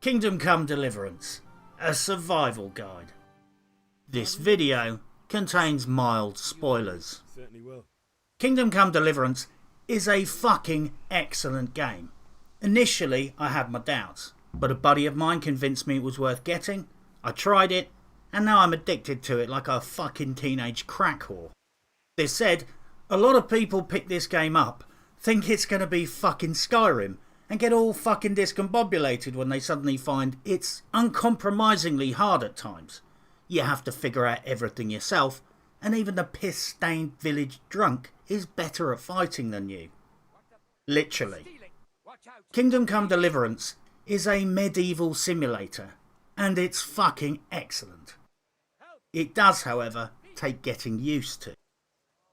Kingdom Come Deliverance, a survival guide. This video contains mild spoilers. Kingdom Come Deliverance is a fucking excellent game. Initially I had my doubts, but a buddy of mine convinced me it was worth getting. I tried it, and now I'm addicted to it like a fucking teenage crack whore. This said, a lot of people pick this game up, think it's going to be fucking Skyrim, and get all fucking discombobulated when they suddenly find it's uncompromisingly hard at times. You have to figure out everything yourself, and even the piss-stained village drunk is better at fighting than you. Literally. Kingdom Come Deliverance is a medieval simulator, and it's fucking excellent. It does, however, take getting used to.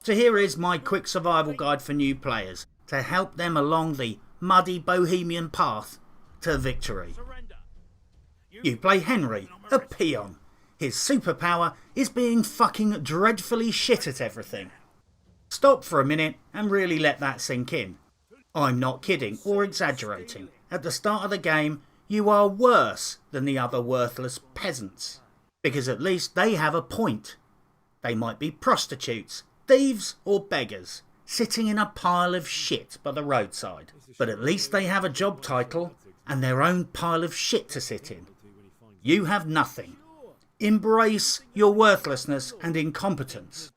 So here is my quick survival guide for new players to help them along the muddy bohemian path to victory. You play Henry, a peon. His superpower is being fucking dreadfully shit at everything. Stop for a minute and really let that sink in. I'm not kidding or exaggerating. At the start of the game, you are worse than the other worthless peasants. Because at least they have a point. They might be prostitutes, thieves or beggars, sitting in a pile of shit by the roadside. But at least they have a job title and their own pile of shit to sit in. You have nothing. Embrace your worthlessness and incompetence.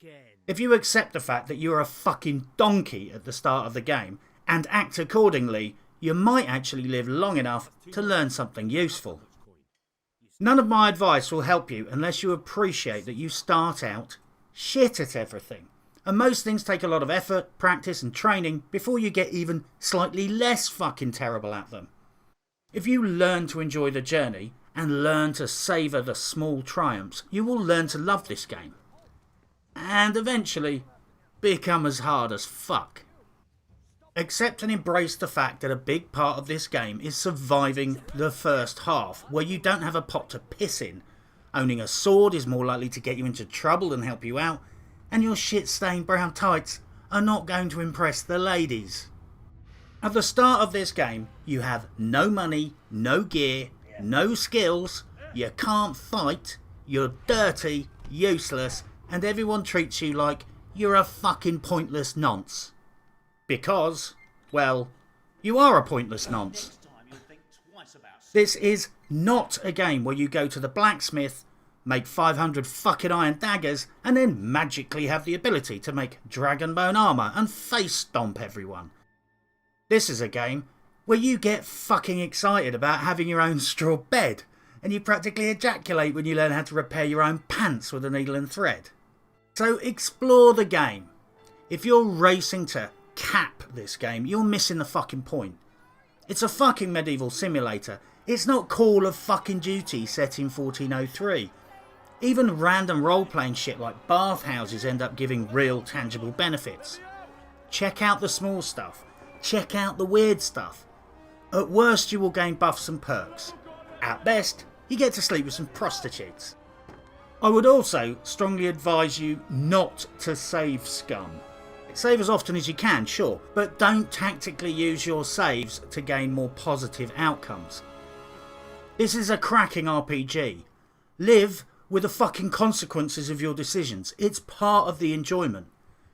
If you accept the fact that you're a fucking donkey at the start of the game and act accordingly, you might actually live long enough to learn something useful. None of my advice will help you unless you appreciate that you start out shit at everything. And most things take a lot of effort, practice and training before you get even slightly less fucking terrible at them. If you learn to enjoy the journey and learn to savour the small triumphs, you will learn to love this game. And eventually become as hard as fuck. Accept and embrace the fact that a big part of this game is surviving the first half, where you don't have a pot to piss in. Owning a sword is more likely to get you into trouble than help you out, and your shit-stained brown tights are not going to impress the ladies. At the start of this game, you have no money, no gear, no skills, you can't fight, you're dirty, useless, and everyone treats you like you're a fucking pointless nonce. Because, well, you are a pointless nonce. This is not a game where you go to the blacksmith, make 500 fucking iron daggers, and then magically have the ability to make dragon bone armour and face stomp everyone. This is a game where you get fucking excited about having your own straw bed, and you practically ejaculate when you learn how to repair your own pants with a needle and thread. So explore the game. If you're racing to cap this game, you're missing the fucking point. It's a fucking medieval simulator. It's not Call of fucking Duty set in 1403. Even random role-playing shit like bathhouses end up giving real tangible benefits. Check out the small stuff. Check out the weird stuff. At worst you will gain buffs and perks. At best, you get to sleep with some prostitutes. I would also strongly advise you not to save scum. Save as often as you can, sure, but don't tactically use your saves to gain more positive outcomes. This is a cracking RPG. Live with the fucking consequences of your decisions. It's part of the enjoyment.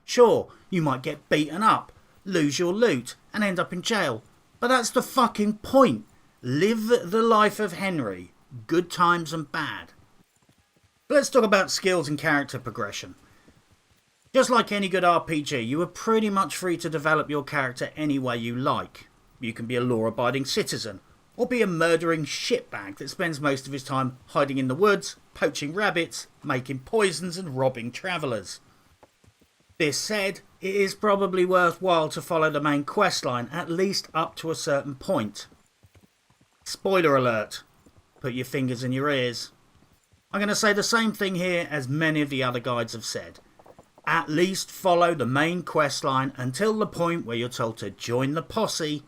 Sure, you might get beaten up, lose your loot, and end up in jail. But that's the fucking point. Live the life of Henry. Good times and bad. Let's talk about skills and character progression. Just like any good RPG, you are pretty much free to develop your character any way you like. You can be a law-abiding citizen, or be a murdering shitbag that spends most of his time hiding in the woods, poaching rabbits, making poisons and robbing travellers. This said, it is probably worthwhile to follow the main questline at least up to a certain point. Spoiler alert. Put your fingers in your ears. I'm going to say the same thing here as many of the other guides have said. At least follow the main questline until the point where you're told to join the posse,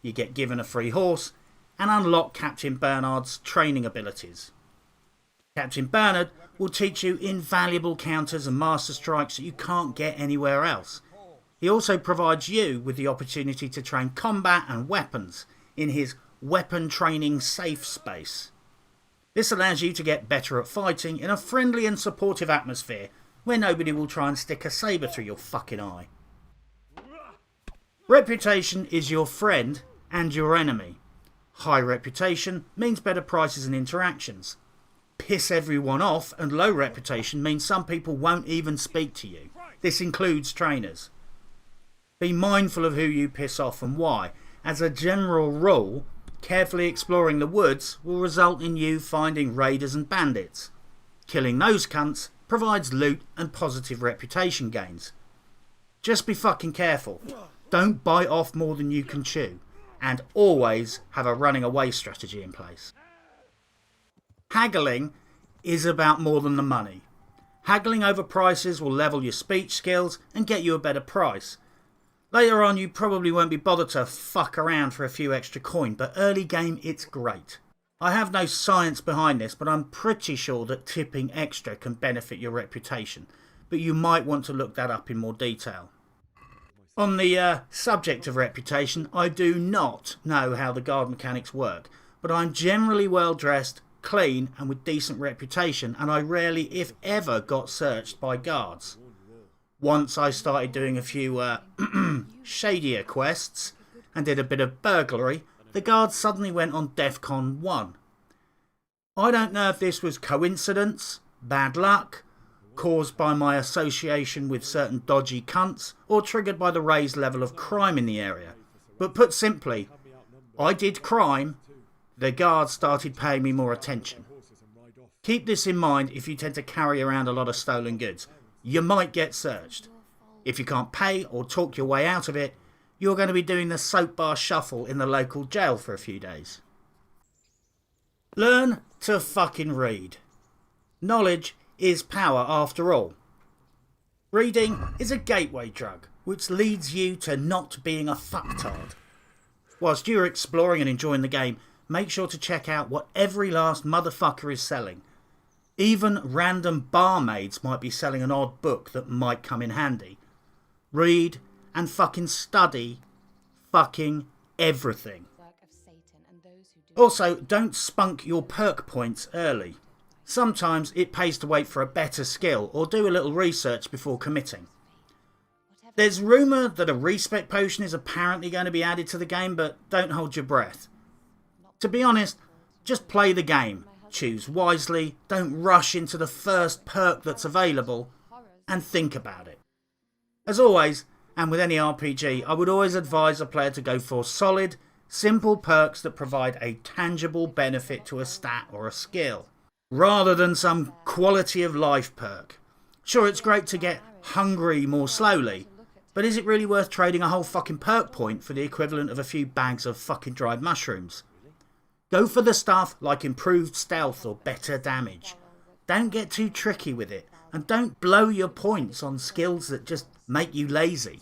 you get given a free horse, and unlock Captain Bernard's training abilities. Captain Bernard will teach you invaluable counters and master strikes that you can't get anywhere else. He also provides you with the opportunity to train combat and weapons in his weapon training safe space. This allows you to get better at fighting in a friendly and supportive atmosphere where nobody will try and stick a sabre through your fucking eye. Reputation is your friend and your enemy. High reputation means better prices and interactions. Piss everyone off and low reputation means some people won't even speak to you. This includes trainers. Be mindful of who you piss off and why. As a general rule, carefully exploring the woods will result in you finding raiders and bandits. Killing those cunts provides loot and positive reputation gains. Just be fucking careful. Don't bite off more than you can chew. And always have a running away strategy in place. Haggling is about more than the money. Haggling over prices will level your speech skills and get you a better price. Later on you probably won't be bothered to fuck around for a few extra coin, but early game it's great. I have no science behind this, but I'm pretty sure that tipping extra can benefit your reputation, but you might want to look that up in more detail. On the subject of reputation, I do not know how the guard mechanics work, but I'm generally well dressed, clean and with decent reputation, and I rarely if ever got searched by guards. Once I started doing a few shadier quests and did a bit of burglary, the guards suddenly went on DEFCON 1. I don't know if this was coincidence, bad luck, caused by my association with certain dodgy cunts, or triggered by the raised level of crime in the area. But put simply, I did crime, the guards started paying me more attention. Keep this in mind if you tend to carry around a lot of stolen goods. You might get searched. If you can't pay or talk your way out of it, you're going to be doing the soap bar shuffle in the local jail for a few days. Learn to fucking read. Knowledge is power after all. Reading is a gateway drug, which leads you to not being a fucktard. Whilst you're exploring and enjoying the game, make sure to check out what every last motherfucker is selling. Even random barmaids might be selling an odd book that might come in handy. Read and fucking study fucking everything. Also, don't spunk your perk points early. Sometimes it pays to wait for a better skill or do a little research before committing. There's rumour that a respec potion is apparently going to be added to the game, but don't hold your breath. To be honest, just play the game, choose wisely, don't rush into the first perk that's available, and think about it. As always, and with any RPG, I would always advise a player to go for solid, simple perks that provide a tangible benefit to a stat or a skill, rather than some quality of life perk. Sure, it's great to get hungry more slowly, but is it really worth trading a whole fucking perk point for the equivalent of a few bags of fucking dried mushrooms? Go for the stuff like improved stealth or better damage. Don't get too tricky with it, and don't blow your points on skills that just make you lazy.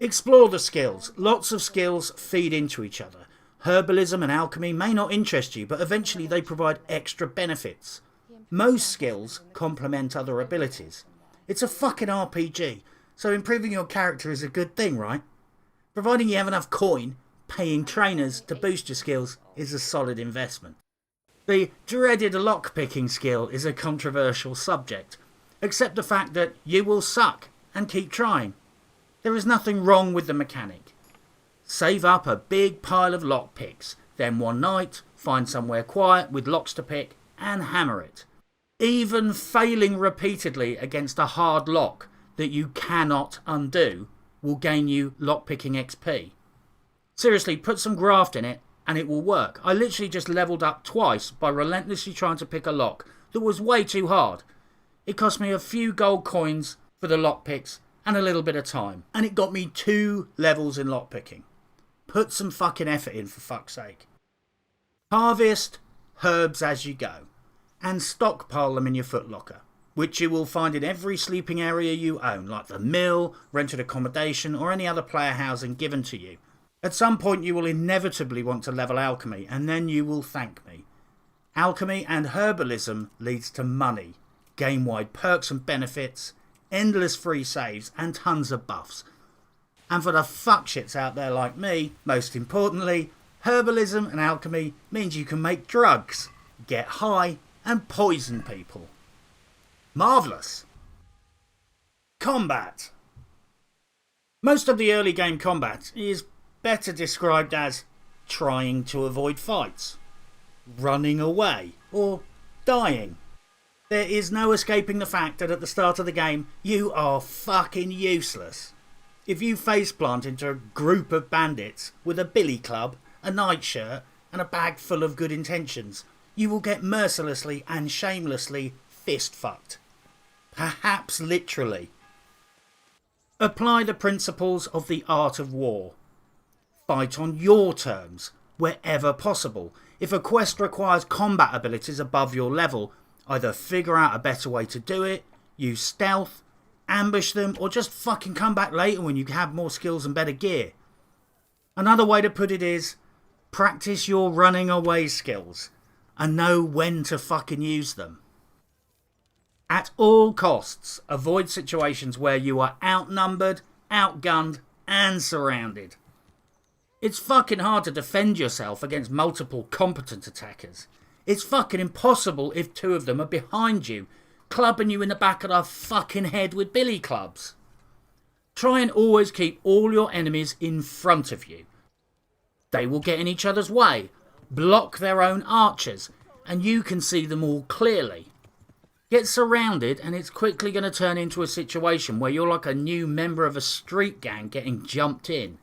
Explore the skills. Lots of skills feed into each other. Herbalism and alchemy may not interest you, but eventually they provide extra benefits. Most skills complement other abilities. It's a fucking RPG, so improving your character is a good thing, right? Providing you have enough coin, paying trainers to boost your skills is a solid investment. The dreaded lockpicking skill is a controversial subject. Accept the fact that you will suck and keep trying. There is nothing wrong with the mechanic. Save up a big pile of lockpicks, then one night find somewhere quiet with locks to pick and hammer it. Even failing repeatedly against a hard lock that you cannot undo will gain you lockpicking XP. Seriously, put some graft in it and it will work. I literally just leveled up twice by relentlessly trying to pick a lock that was way too hard. It cost me a few gold coins for the lockpicks and a little bit of time, and it got me 2 levels in lockpicking. Put some fucking effort in, for fuck's sake. Harvest herbs as you go, and stockpile them in your footlocker, which you will find in every sleeping area you own, like the mill, rented accommodation, or any other player housing given to you. At some point you will inevitably want to level alchemy, and then you will thank me. Alchemy and herbalism leads to money, game-wide perks and benefits, endless free saves, and tons of buffs. And for the fuckshits out there like me, most importantly, Herbalism and alchemy means you can make drugs, get high and poison people. Marvellous. Combat. Most of the early game combat is better described as trying to avoid fights, running away or dying. There is no escaping the fact that at the start of the game you are fucking useless. If you faceplant into a group of bandits with a billy club, a nightshirt and a bag full of good intentions, you will get mercilessly and shamelessly fist fucked. Perhaps literally. Apply the principles of the art of war. Fight on your terms, wherever possible. If a quest requires combat abilities above your level, either figure out a better way to do it, use stealth, ambush them, or just fucking come back later when you have more skills and better gear. Another way to put it is, practice your running away skills and know when to fucking use them. At all costs, avoid situations where you are outnumbered, outgunned, and surrounded. It's fucking hard to defend yourself against multiple competent attackers. It's fucking impossible if two of them are behind you, clubbing you in the back of the fucking head with billy clubs. Try and always keep all your enemies in front of you. They will get in each other's way, block their own archers, and you can see them all clearly. Get surrounded and it's quickly going to turn into a situation where you're like a new member of a street gang getting jumped in.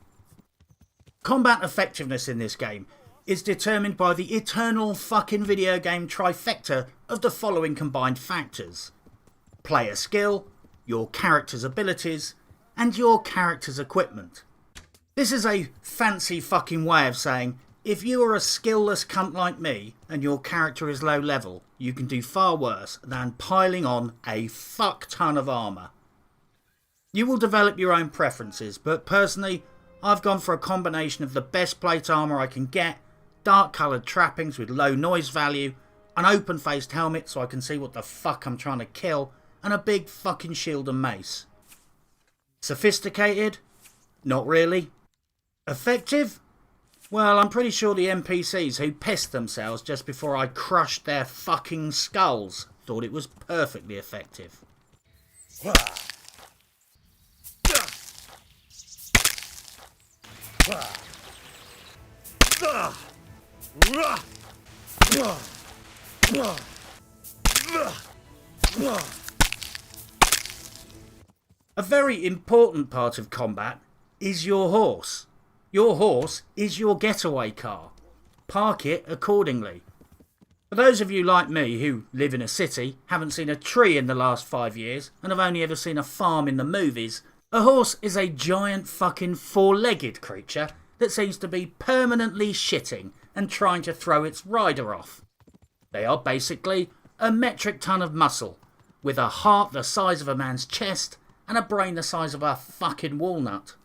Combat effectiveness in this game is determined by the eternal fucking video game trifecta of the following combined factors: player skill, your character's abilities, and your character's equipment. This is a fancy fucking way of saying, if you are a skillless cunt like me and your character is low level, you can do far worse than piling on a fuck ton of armour. You will develop your own preferences, but personally, I've gone for a combination of the best plate armour I can get, dark coloured trappings with low noise value, an open faced helmet so I can see what the fuck I'm trying to kill, and a big fucking shield and mace. Sophisticated? Not really. Effective? Well, I'm pretty sure the NPCs who pissed themselves just before I crushed their fucking skulls thought it was perfectly effective. A very important part of combat is your horse. Your horse is your getaway car. Park it accordingly. For those of you like me who live in a city, haven't seen a tree in the last 5 years, and have only ever seen a farm in the movies, a horse is a giant fucking four-legged creature that seems to be permanently shitting and trying to throw its rider off. They are basically a metric ton of muscle, with a heart the size of a man's chest and a brain the size of a fucking walnut.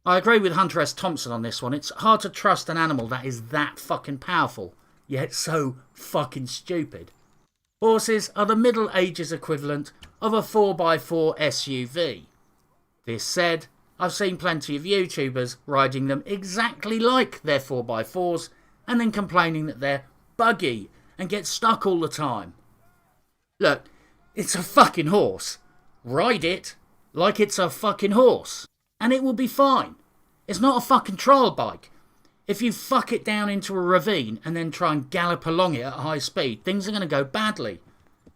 I agree with Hunter S. Thompson on this one. It's hard to trust an animal that is that fucking powerful, yet so fucking stupid. Horses are the Middle Ages equivalent of a 4x4 SUV. This said, I've seen plenty of YouTubers riding them exactly like their 4x4s and then complaining that they're buggy and get stuck all the time. Look, it's a fucking horse. Ride it like it's a fucking horse, and it will be fine. It's not a fucking trial bike. If you fuck it down into a ravine and then try and gallop along it at high speed, things are going to go badly.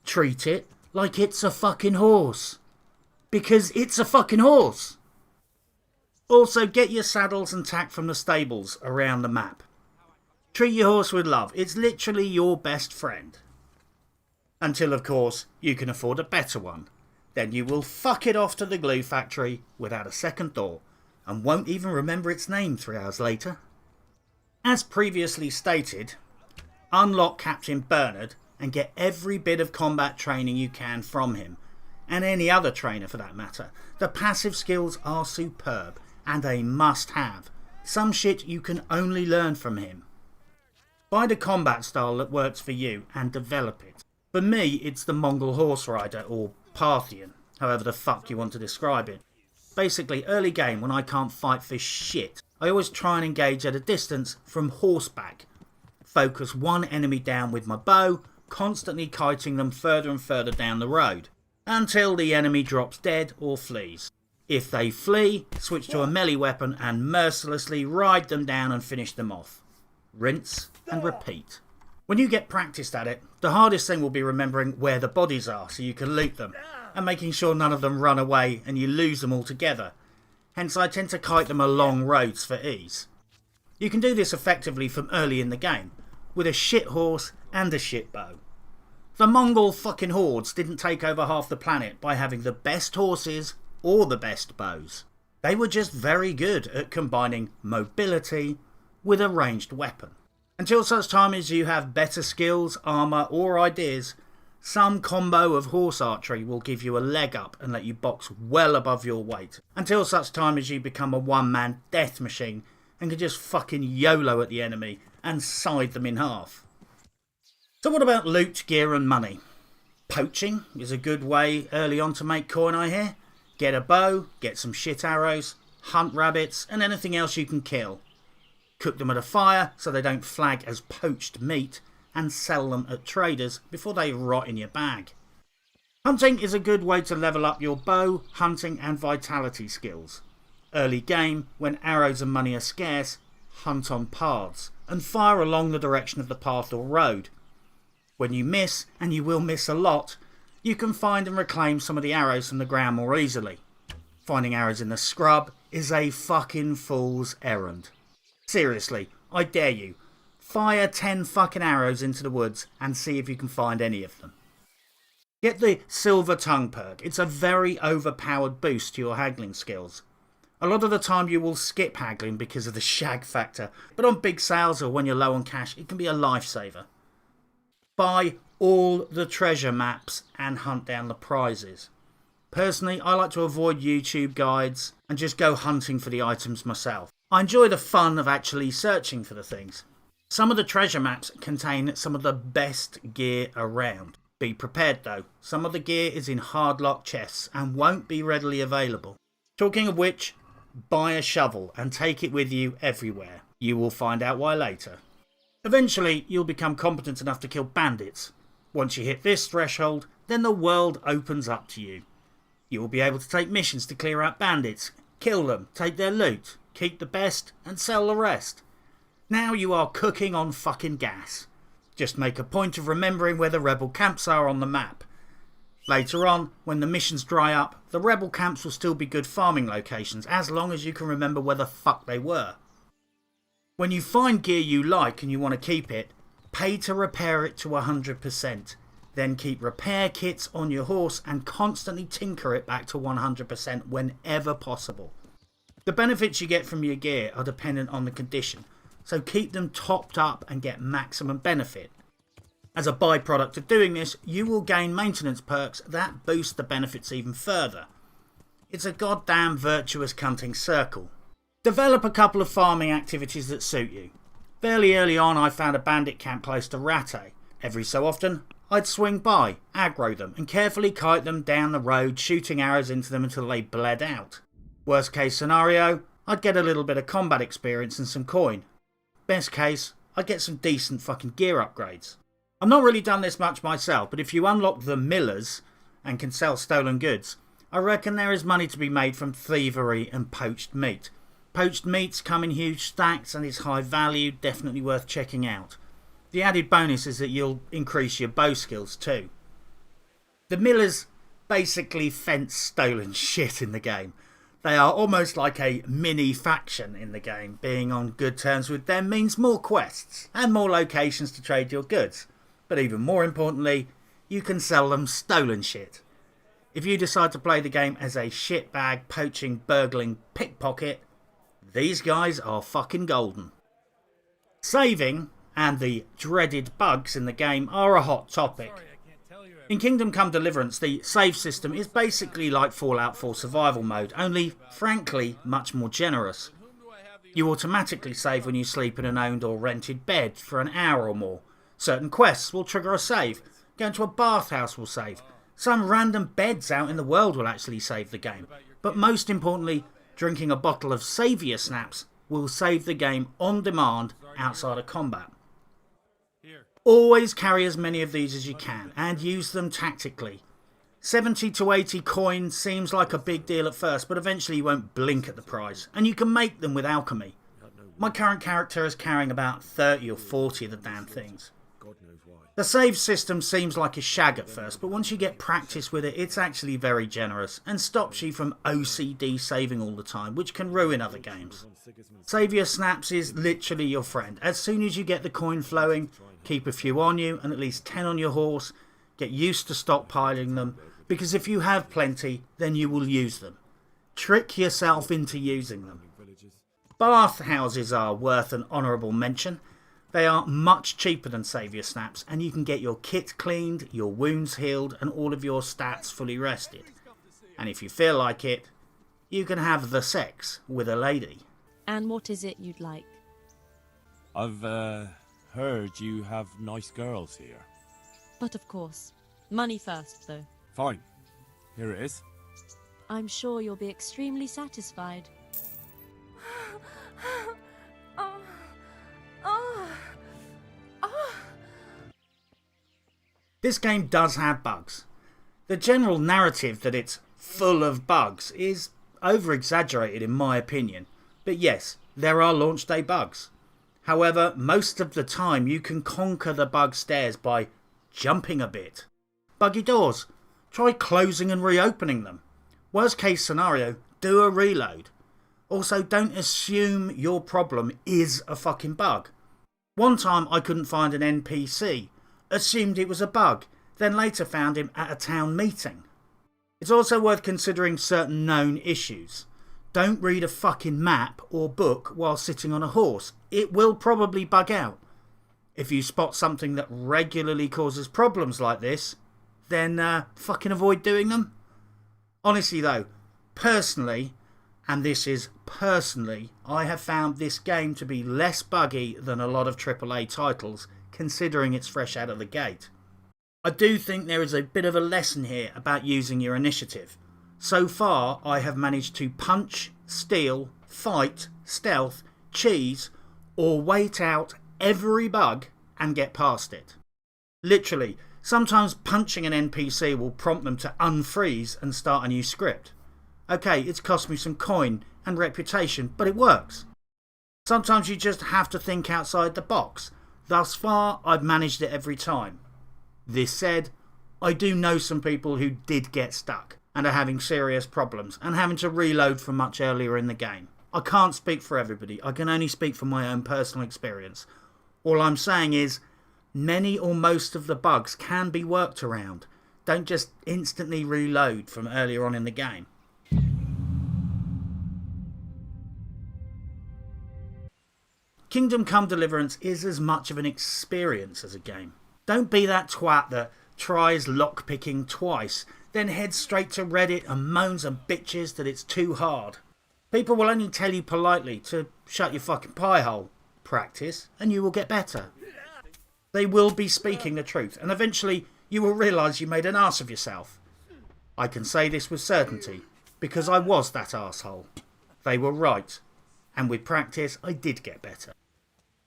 Treat it like it's a fucking horse. Because it's a fucking horse. Also, get your saddles and tack from the stables around the map. Treat your horse with love. It's literally your best friend. Until, of course, you can afford a better one. Then you will fuck it off to the glue factory without a second thought and won't even remember its name 3 hours later. As previously stated, unlock Captain Bernard and get every bit of combat training you can from him, and any other trainer for that matter. The passive skills are superb and a must-have. Some shit you can only learn from him. Find a combat style that works for you and develop it. For me, it's the Mongol Horse Rider, or Parthian, however the fuck you want to describe it. Basically, early game when I can't fight for shit, I always try and engage at a distance from horseback. Focus one enemy down with my bow, constantly kiting them further and further down the road, until the enemy drops dead or flees. If they flee, switch to a melee weapon and mercilessly ride them down and finish them off. Rinse and repeat. When you get practiced at it, the hardest thing will be remembering where the bodies are so you can loot them, and making sure none of them run away and you lose them altogether. Hence I tend to kite them along roads for ease. You can do this effectively from early in the game, with a shit horse and a shit bow. The Mongol fucking hordes didn't take over half the planet by having the best horses or the best bows. They were just very good at combining mobility with a ranged weapon. Until such time as you have better skills, armour or ideas, some combo of horse archery will give you a leg up and let you box well above your weight. Until such time as you become a one-man death machine and can just fucking YOLO at the enemy and side them in half. So what about loot, gear and money? Poaching is a good way early on to make coin, I hear. Get a bow, get some shit arrows, hunt rabbits and anything else you can kill. Cook them at a fire so they don't flag as poached meat, and sell them at traders before they rot in your bag. Hunting is a good way to level up your bow, hunting and vitality skills. Early game, when arrows and money are scarce, hunt on paths and fire along the direction of the path or road. When you miss, and you will miss a lot, you can find and reclaim some of the arrows from the ground more easily. Finding arrows in the scrub is a fucking fool's errand. Seriously, I dare you. Fire 10 fucking arrows into the woods and see if you can find any of them. Get the Silver Tongue perk. It's a very overpowered boost to your haggling skills. A lot of the time you will skip haggling because of the shag factor, but on big sales or when you're low on cash, it can be a lifesaver. Buy all the treasure maps and hunt down the prizes. Personally, I like to avoid YouTube guides and just go hunting for the items myself. I enjoy the fun of actually searching for the things. Some of the treasure maps contain some of the best gear around. Be prepared though, some of the gear is in hard lock chests and won't be readily available. Talking of which, buy a shovel and take it with you everywhere. You will find out why later. Eventually, you'll become competent enough to kill bandits. Once you hit this threshold, then the world opens up to you. You will be able to take missions to clear out bandits, kill them, take their loot, keep the best and sell the rest. Now you are cooking on fucking gas. Just make a point of remembering where the rebel camps are on the map. Later on, when the missions dry up, the rebel camps will still be good farming locations as long as you can remember where the fuck they were. When you find gear you like and you want to keep it, pay to repair it to 100%. Then keep repair kits on your horse and constantly tinker it back to 100% whenever possible. The benefits you get from your gear are dependent on the condition, so keep them topped up and get maximum benefit. As a byproduct of doing this, you will gain maintenance perks that boost the benefits even further. It's a goddamn virtuous cunting circle. Develop a couple of farming activities that suit you. Fairly early on I found a bandit camp close to Rattay. Every so often I'd swing by, aggro them and carefully kite them down the road, shooting arrows into them until they bled out. Worst case scenario, I'd get a little bit of combat experience and some coin. Best case, I'd get some decent fucking gear upgrades. I've not really done this much myself, but if you unlock the millers and can sell stolen goods, I reckon there is money to be made from thievery and poached meat. Poached meats come in huge stacks and is high value, definitely worth checking out. The added bonus is that you'll increase your bow skills too. The millers basically fence stolen shit in the game. They are almost like a mini faction in the game. Being on good terms with them means more quests and more locations to trade your goods. But even more importantly, you can sell them stolen shit. If you decide to play the game as a shitbag, poaching, burgling pickpocket, these guys are fucking golden. Saving and the dreaded bugs in the game are a hot topic. In Kingdom Come Deliverance, the save system is basically like Fallout 4 survival mode, only, frankly, much more generous. You automatically save when you sleep in an owned or rented bed for an hour or more. Certain quests will trigger a save. Going to a bathhouse will save. Some random beds out in the world will actually save the game. But most importantly, drinking a bottle of saviour snaps will save the game on demand outside of combat. Always carry as many of these as you can and use them tactically. 70 to 80 coins seems like a big deal at first, but eventually you won't blink at the price, and you can make them with alchemy. My current character is carrying about 30 or 40 of the damn things. The save system seems like a shag at first, but once you get practice with it, it's actually very generous and stops you from OCD saving all the time, which can ruin other games. Saviour Snaps is literally your friend. As soon as you get the coin flowing, keep a few on you and at least 10 on your horse. Get used to stockpiling them, because if you have plenty, then you will use them. Trick yourself into using them. Bath houses are worth an honourable mention. They are much cheaper than Saviour Snaps, and you can get your kit cleaned, your wounds healed, and all of your stats fully rested. And if you feel like it, you can have the sex with a lady. And what is it you'd like? I've heard you have nice girls here. But of course. Money first, though. Fine. Here it is. I'm sure you'll be extremely satisfied. This game does have bugs. The general narrative that it's full of bugs is over-exaggerated in my opinion. But yes, there are launch day bugs. However, most of the time you can conquer the bug stairs by jumping a bit. Buggy doors. Try closing and reopening them. Worst case scenario, do a reload. Also, don't assume your problem is a fucking bug. One time I couldn't find an NPC. Assumed it was a bug, then later found him at a town meeting. It's also worth considering certain known issues. Don't read a fucking map or book while sitting on a horse. It will probably bug out. If you spot something that regularly causes problems like this, then fucking avoid doing them. Honestly though, personally, and this is personally, I have found this game to be less buggy than a lot of AAA titles, considering it's fresh out of the gate. I do think there is a bit of a lesson here about using your initiative. So far, I have managed to punch, steal, fight, stealth, cheese, or wait out every bug and get past it. Literally, sometimes punching an NPC will prompt them to unfreeze and start a new script. Okay, it's cost me some coin and reputation, but it works. Sometimes you just have to think outside the box. Thus far, I've managed it every time. This said, I do know some people who did get stuck and are having serious problems and having to reload from much earlier in the game. I can't speak for everybody, I can only speak from my own personal experience. All I'm saying is, many or most of the bugs can be worked around. Don't just instantly reload from earlier on in the game. Kingdom Come Deliverance is as much of an experience as a game. Don't be that twat that tries lockpicking twice, then heads straight to Reddit and moans and bitches that it's too hard. People will only tell you politely to shut your fucking pie hole. Practice and you will get better. They will be speaking the truth, and eventually you will realise you made an arse of yourself. I can say this with certainty, because I was that arsehole. They were right, and with practice I did get better.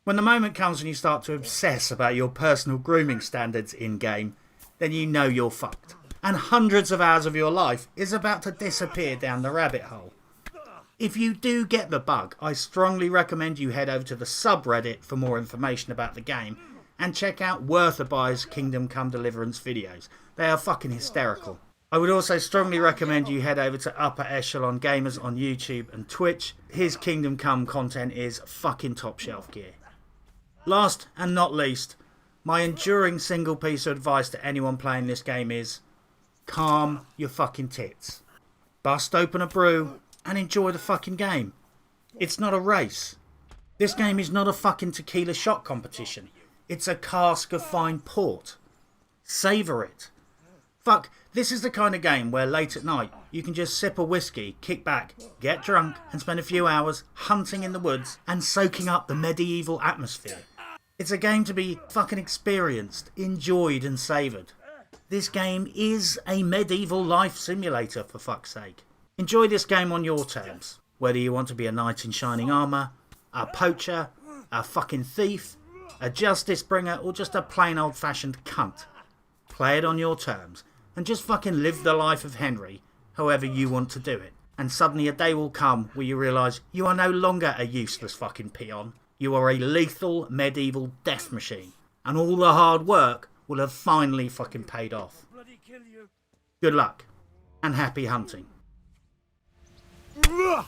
When the moment comes when you start to obsess about your personal grooming standards in-game, then you know you're fucked, and hundreds of hours of your life is about to disappear down the rabbit hole. If you do get the bug, I strongly recommend you head over to the subreddit for more information about the game, and check out Worthabai's Kingdom Come Deliverance videos. They are fucking hysterical. I would also strongly recommend you head over to Upper Echelon Gamers on YouTube and Twitch. His Kingdom Come content is fucking top shelf gear. Last and not least, my enduring single piece of advice to anyone playing this game is calm your fucking tits. Bust open a brew and enjoy the fucking game. It's not a race. This game is not a fucking tequila shot competition. It's a cask of fine port. Savour it. Fuck, this is the kind of game where late at night you can just sip a whiskey, kick back, get drunk and spend a few hours hunting in the woods and soaking up the medieval atmosphere. It's a game to be fucking experienced, enjoyed and savoured. This game is a medieval life simulator, for fuck's sake. Enjoy this game on your terms, whether you want to be a knight in shining armour a poacher, a fucking thief, a justice bringer, or just a plain old fashioned cunt. Play it on your terms and just fucking live the life of Henry however you want to do it. And suddenly a day will come where you realise you are no longer a useless fucking peon. You are a lethal medieval death machine. And all the hard work will have finally fucking paid off. Good luck and happy hunting. Ugh!